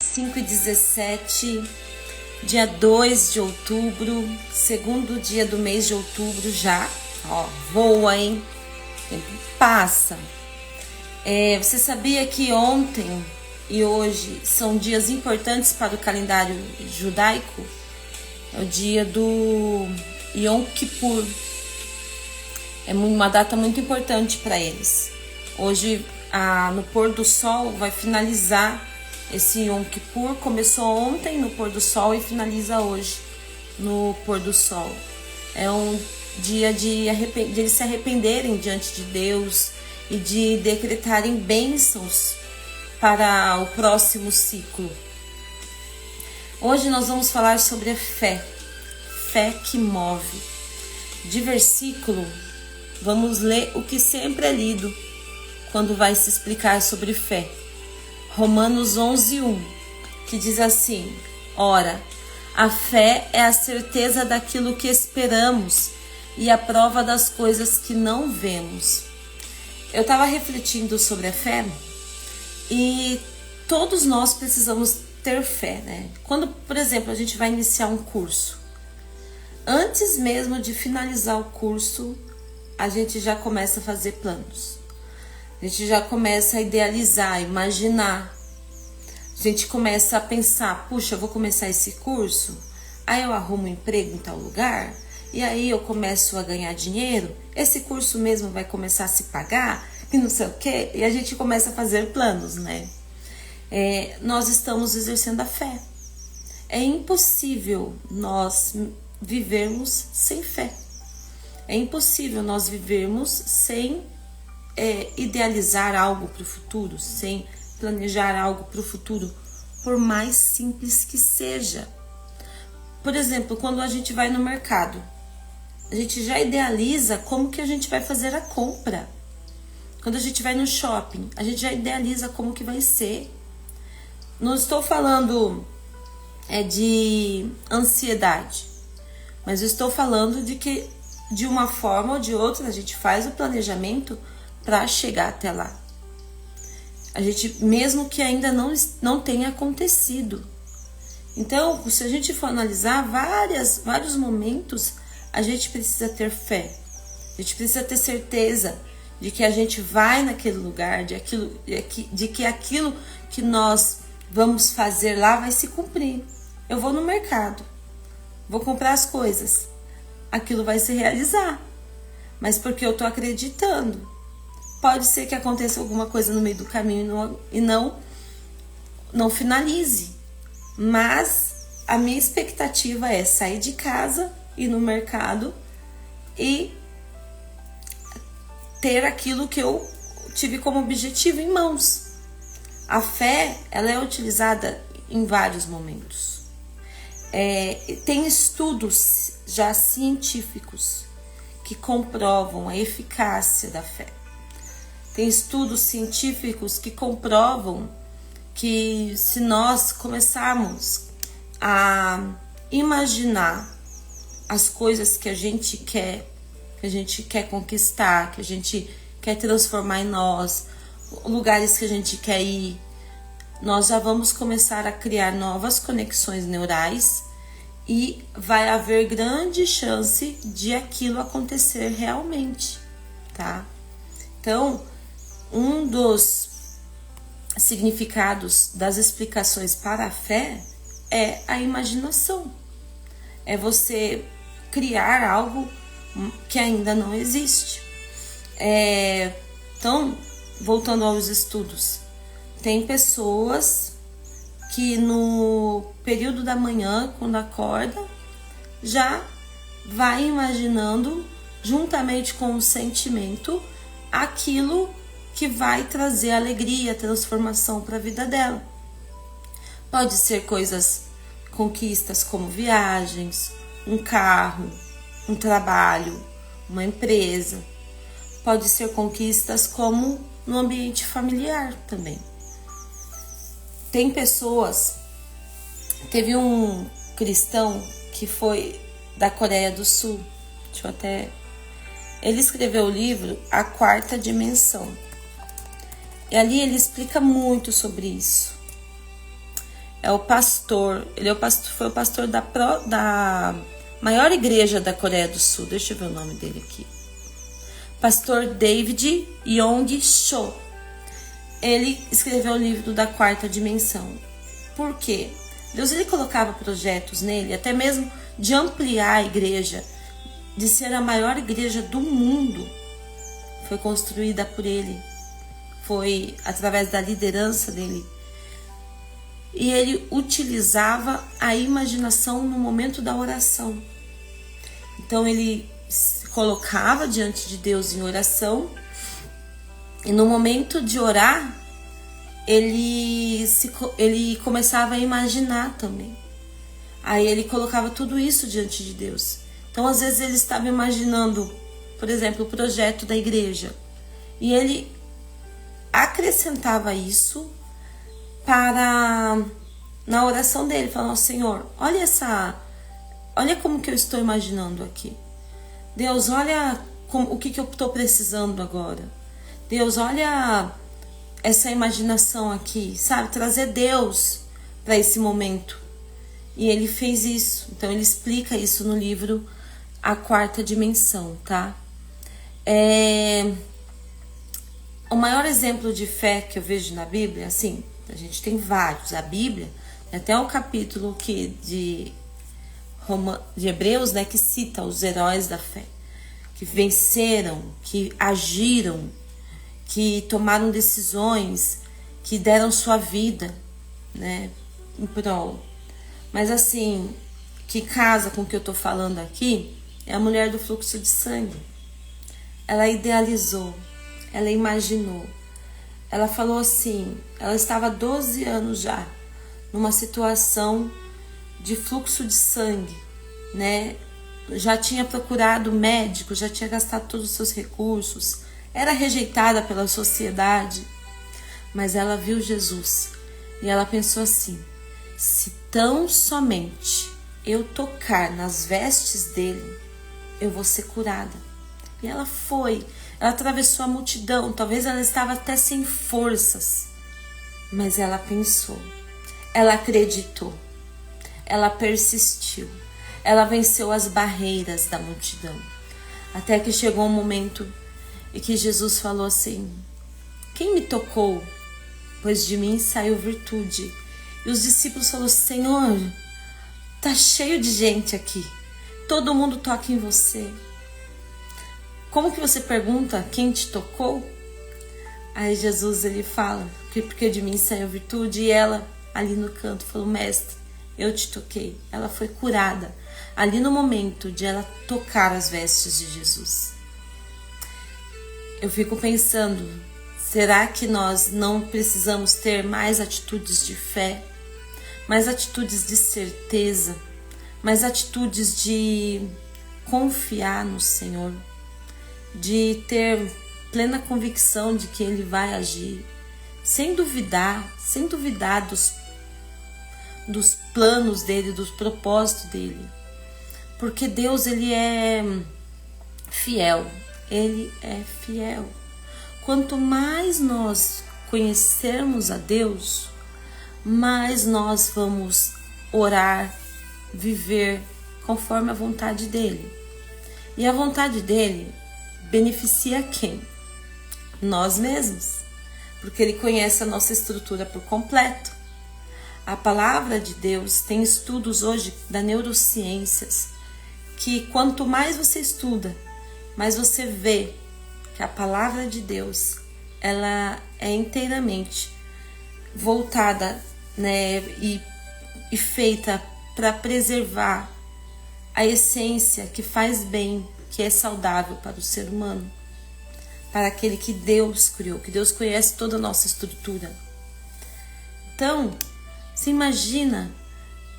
5h17, dia 2 de outubro, segundo dia do mês de outubro já. Ó, voa, hein? O tempo passa. Você sabia que ontem e hoje são dias importantes para o calendário judaico? É o dia do Yom Kippur. É uma data muito importante para eles. Hoje, no pôr do sol, vai finalizar esse Yom Kippur. Começou ontem no pôr do sol e finaliza hoje no pôr do sol. É um dia de eles se arrependerem diante de Deus e de decretarem bênçãos para o próximo ciclo. Hoje nós vamos falar sobre a fé, fé que move. De versículo, vamos ler o que sempre é lido quando vai se explicar sobre fé. Romanos 11:1, que diz assim: Ora, a fé é a certeza daquilo que esperamos e a prova das coisas que não vemos. Eu estava refletindo sobre a fé e todos nós precisamos ter fé, né? Quando, por exemplo, a gente vai iniciar um curso, antes mesmo de finalizar o curso, a gente já começa a fazer planos. A gente já começa a idealizar, imaginar. A gente começa a pensar, puxa, eu vou começar esse curso, aí eu arrumo um emprego em tal lugar, e aí eu começo a ganhar dinheiro, esse curso mesmo vai começar a se pagar, e não sei o quê, e a gente começa a fazer planos, né? Nós estamos exercendo a fé. É impossível nós vivermos sem fé. É impossível nós vivermos sem idealizar algo para o futuro, sem planejar algo para o futuro, por mais simples que seja. Por exemplo, quando a gente vai no mercado, a gente já idealiza como que a gente vai fazer a compra. Quando a gente vai no shopping, a gente já idealiza como que vai ser. Não estou falando de ansiedade, mas eu estou falando de que de uma forma ou de outra a gente faz o planejamento para chegar até lá. A gente, mesmo que ainda não tenha acontecido. Então, se a gente for analisar vários momentos, a gente precisa ter fé. A gente precisa ter certeza de que a gente vai naquele lugar, de que aquilo que nós vamos fazer lá vai se cumprir. Eu vou no mercado, vou comprar as coisas, aquilo vai se realizar, mas porque eu tô acreditando. Pode ser que aconteça alguma coisa no meio do caminho e não finalize. Mas a minha expectativa é sair de casa, ir no mercado e ter aquilo que eu tive como objetivo em mãos. A fé, ela é utilizada em vários momentos. Tem estudos já científicos que comprovam a eficácia da fé. Tem estudos científicos que comprovam que se nós começarmos a imaginar as coisas que a gente quer conquistar, que a gente quer transformar em nós, lugares que a gente quer ir, nós já vamos começar a criar novas conexões neurais e vai haver grande chance de aquilo acontecer realmente, tá? Então, um dos significados das explicações para a fé é a imaginação. É você criar algo que ainda não existe. Então, voltando aos estudos, tem pessoas que no período da manhã, quando acorda, já vai imaginando, juntamente com o sentimento, aquilo que vai trazer alegria, transformação para a vida dela. Pode ser conquistas como viagens, um carro, um trabalho, uma empresa. Pode ser conquistas como no ambiente familiar também. Tem pessoas, teve um cristão que foi da Coreia do Sul, ele escreveu o livro A Quarta Dimensão. E ali ele explica muito sobre isso. é o pastor, foi o pastor da maior igreja da Coreia do Sul. Deixa eu ver o nome dele aqui. Pastor David Yong-cho. Ele escreveu o livro da Quarta Dimensão. Por quê? Deus ele colocava projetos nele, até mesmo de ampliar a igreja, de ser a maior igreja do mundo. Foi construída por ele, foi através da liderança dele. E ele utilizava a imaginação no momento da oração. Então ele se colocava diante de Deus em oração, e no momento de orar, ele começava a imaginar também. Aí ele colocava tudo isso diante de Deus. Então às vezes ele estava imaginando, por exemplo, o projeto da igreja, e ele acrescentava isso na oração dele, falando: Senhor, olha como que eu estou imaginando aqui. Deus, olha o que eu estou precisando agora. Deus, olha essa imaginação aqui, sabe? Trazer Deus para esse momento. E ele fez isso. Então ele explica isso no livro A Quarta Dimensão, tá? O maior exemplo de fé que eu vejo na Bíblia, assim, a gente tem vários. A Bíblia, até um capítulo de Hebreus, né, que cita os heróis da fé, que venceram, que agiram, que tomaram decisões, que deram sua vida, né, em prol. Mas assim, que casa com o que eu tô falando aqui, é a mulher do fluxo de sangue. Ela idealizou, ela imaginou. Ela falou assim, ela estava há 12 anos já numa situação de fluxo de sangue, né? Já tinha procurado médico, já tinha gastado todos os seus recursos, era rejeitada pela sociedade, mas ela viu Jesus e ela pensou assim: se tão somente eu tocar nas vestes dele, eu vou ser curada. E ela foi, ela atravessou a multidão, talvez ela estava até sem forças, mas ela pensou, ela acreditou, ela persistiu, ela venceu as barreiras da multidão, até que chegou um momento em que Jesus falou assim: quem me tocou? Pois de mim saiu virtude. E os discípulos falaram: Senhor, tá cheio de gente aqui, todo mundo toca em você. Como que você pergunta quem te tocou? Aí Jesus ele fala, porque de mim saiu virtude. E ela ali no canto falou: mestre, eu te toquei. Ela foi curada ali no momento de ela tocar as vestes de Jesus. Eu fico pensando, será que nós não precisamos ter mais atitudes de fé, mais atitudes de certeza, mais atitudes de confiar no Senhor, de ter plena convicção de que Ele vai agir, sem duvidar dos planos dEle, dos propósitos dEle, porque Deus ele é fiel, Ele é fiel. Quanto mais nós conhecermos a Deus, mais nós vamos orar, viver conforme a vontade dEle. E a vontade dEle beneficia quem? Nós mesmos, porque Ele conhece a nossa estrutura por completo. A palavra de Deus tem estudos hoje da neurociências, que quanto mais você estuda, mais você vê que a palavra de Deus ela é inteiramente voltada, né, e feita para preservar a essência que faz bem, que é saudável para o ser humano, para aquele que Deus criou, que Deus conhece toda a nossa estrutura. Então, você imagina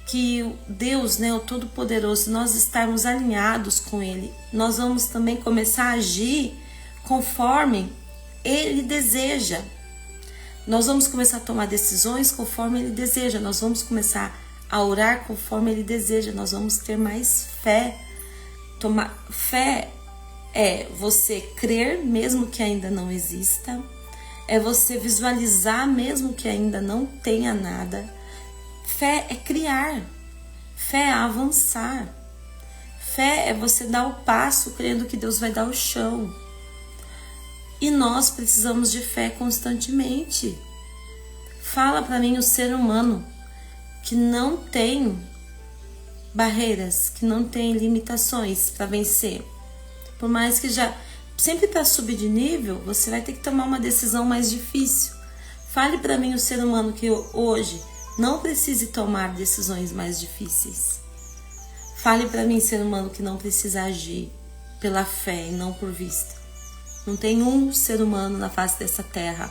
que Deus, né, o Todo-Poderoso, nós estarmos alinhados com Ele, nós vamos também começar a agir conforme Ele deseja. Nós vamos começar a tomar decisões conforme Ele deseja. Nós vamos começar a orar conforme Ele deseja. Nós vamos ter mais fé. Fé é você crer mesmo que ainda não exista. É você visualizar mesmo que ainda não tenha nada. Fé é criar. Fé é avançar. Fé é você dar o passo crendo que Deus vai dar o chão. E nós precisamos de fé constantemente. Fala para mim o ser humano que não tem barreiras, que não tem limitações para vencer. Por mais que já sempre para subir de nível, você vai ter que tomar uma decisão mais difícil. Fale para mim o ser humano que hoje não precise tomar decisões mais difíceis. Fale para mim, ser humano, que não precisa agir pela fé e não por vista. Não tem um ser humano na face dessa terra.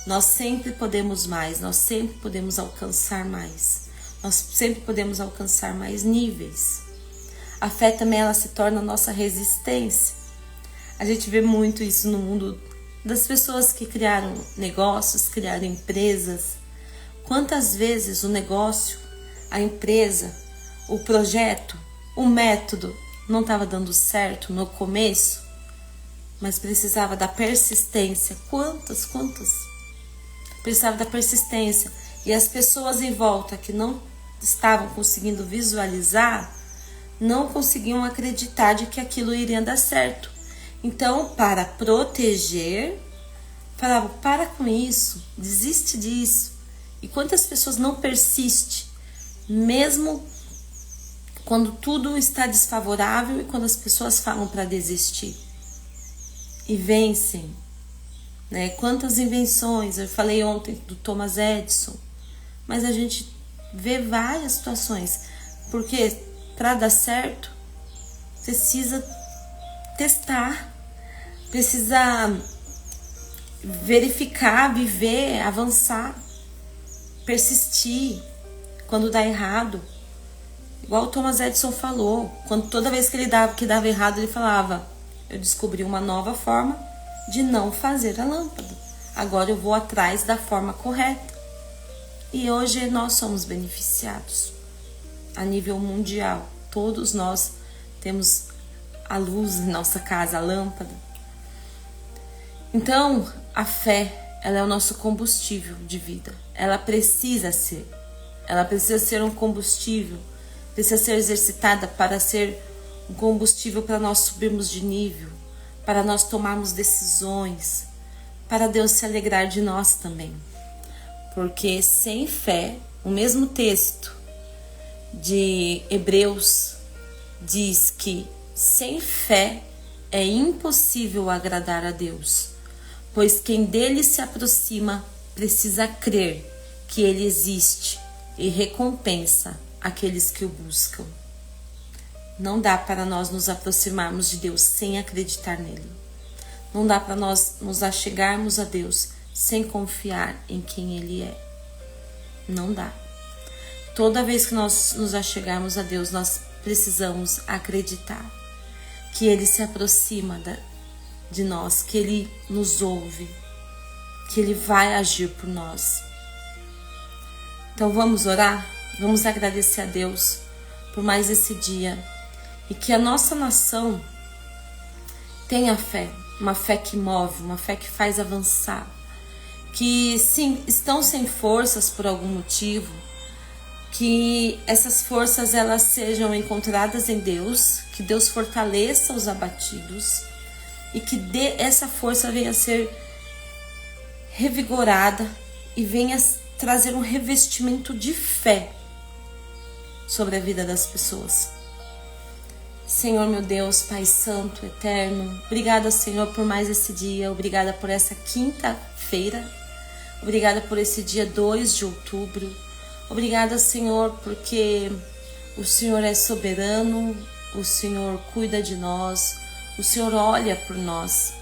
Nós sempre podemos mais, nós sempre podemos alcançar mais. Nós sempre podemos alcançar mais níveis. A fé também ela se torna a nossa resistência. A gente vê muito isso no mundo das pessoas que criaram negócios, criaram empresas. Quantas vezes o negócio, a empresa, o projeto, o método não estava dando certo no começo, mas precisava da persistência. Quantas? Precisava da persistência. E as pessoas em volta que não estavam conseguindo visualizar, não conseguiam acreditar de que aquilo iria dar certo. Então, para proteger, falavam, para com isso, desiste disso. E quantas pessoas não persistem, mesmo quando tudo está desfavorável e quando as pessoas falam para desistir? E vencem, né? Quantas invenções, eu falei ontem do Thomas Edison, mas a gente vê várias situações, porque para dar certo, precisa testar, precisa verificar, viver, avançar, persistir quando dá errado. Igual o Thomas Edison falou, quando toda vez que dava errado, ele falava, eu descobri uma nova forma de não fazer a lâmpada. Agora eu vou atrás da forma correta. E hoje nós somos beneficiados a nível mundial. Todos nós temos a luz em nossa casa, a lâmpada. Então, a fé, ela é o nosso combustível de vida. Ela precisa ser um combustível, precisa ser exercitada para ser um combustível para nós subirmos de nível, para nós tomarmos decisões, para Deus se alegrar de nós também. Porque sem fé, o mesmo texto de Hebreus diz que sem fé é impossível agradar a Deus, pois quem dele se aproxima precisa crer que ele existe e recompensa aqueles que o buscam. Não dá para nós nos aproximarmos de Deus sem acreditar nele. Não dá para nós nos achegarmos a Deus sem confiar em quem ele é. Não dá. Toda vez que nós nos achegarmos a Deus, nós precisamos acreditar que ele se aproxima de nós, que ele nos ouve, que ele vai agir por nós. Então vamos orar? Vamos agradecer a Deus por mais esse dia e que a nossa nação tenha fé, uma fé que move, uma fé que faz avançar, que sim, estão sem forças por algum motivo, que essas forças elas sejam encontradas em Deus, que Deus fortaleça os abatidos e que essa força venha a ser revigorada e venha trazer um revestimento de fé sobre a vida das pessoas. Senhor meu Deus, Pai Santo, Eterno, obrigada, Senhor, por mais esse dia, obrigada por essa quinta-feira, obrigada por esse dia 2 de outubro, obrigada, Senhor, porque o Senhor é soberano, o Senhor cuida de nós, o Senhor olha por nós.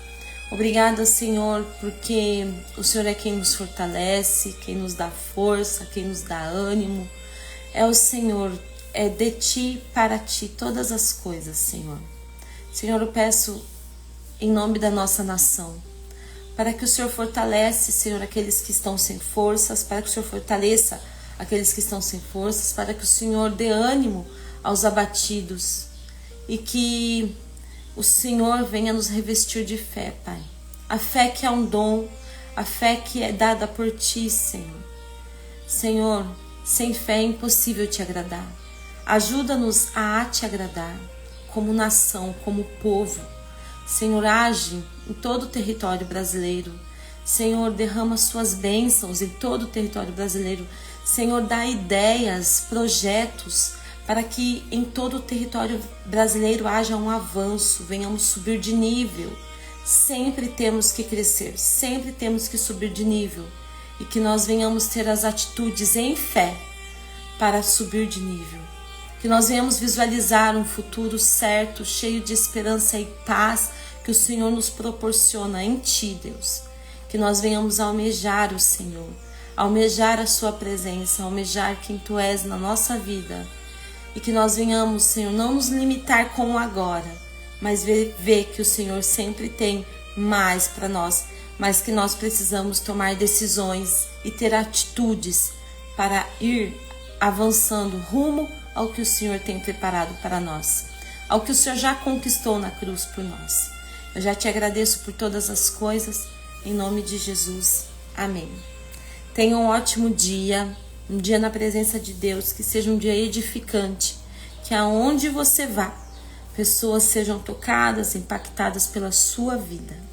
Obrigada, Senhor, porque o Senhor é quem nos fortalece, quem nos dá força, quem nos dá ânimo. É o Senhor, é de Ti, para Ti, todas as coisas, Senhor. Senhor, eu peço em nome da nossa nação, para que o Senhor fortalece, Senhor, aqueles que estão sem forças, para que o Senhor fortaleça aqueles que estão sem forças, para que o Senhor dê ânimo aos abatidos e que o Senhor venha nos revestir de fé, Pai. A fé que é um dom, a fé que é dada por Ti, Senhor. Senhor, Sem fé é impossível te agradar. Ajuda-nos a te agradar, como nação, como povo. Senhor, age em todo o território brasileiro. Senhor, derrama suas bênçãos em todo o território brasileiro. Senhor, dá ideias, projetos, para que em todo o território brasileiro haja um avanço, venhamos subir de nível. Sempre temos que crescer, sempre temos que subir de nível. E que nós venhamos ter as atitudes em fé para subir de nível. Que nós venhamos visualizar um futuro certo, cheio de esperança e paz que o Senhor nos proporciona em Ti, Deus. Que nós venhamos almejar o Senhor, almejar a Sua presença, almejar quem Tu és na nossa vida. E que nós venhamos, Senhor, não nos limitar com o agora, mas ver que o Senhor sempre tem mais para nós, mas que nós precisamos tomar decisões e ter atitudes para ir avançando rumo ao que o Senhor tem preparado para nós, ao que o Senhor já conquistou na cruz por nós. Eu já te agradeço por todas as coisas, em nome de Jesus. Amém. Tenha um ótimo dia, um dia na presença de Deus, que seja um dia edificante, que aonde você vá, pessoas sejam tocadas, impactadas pela sua vida.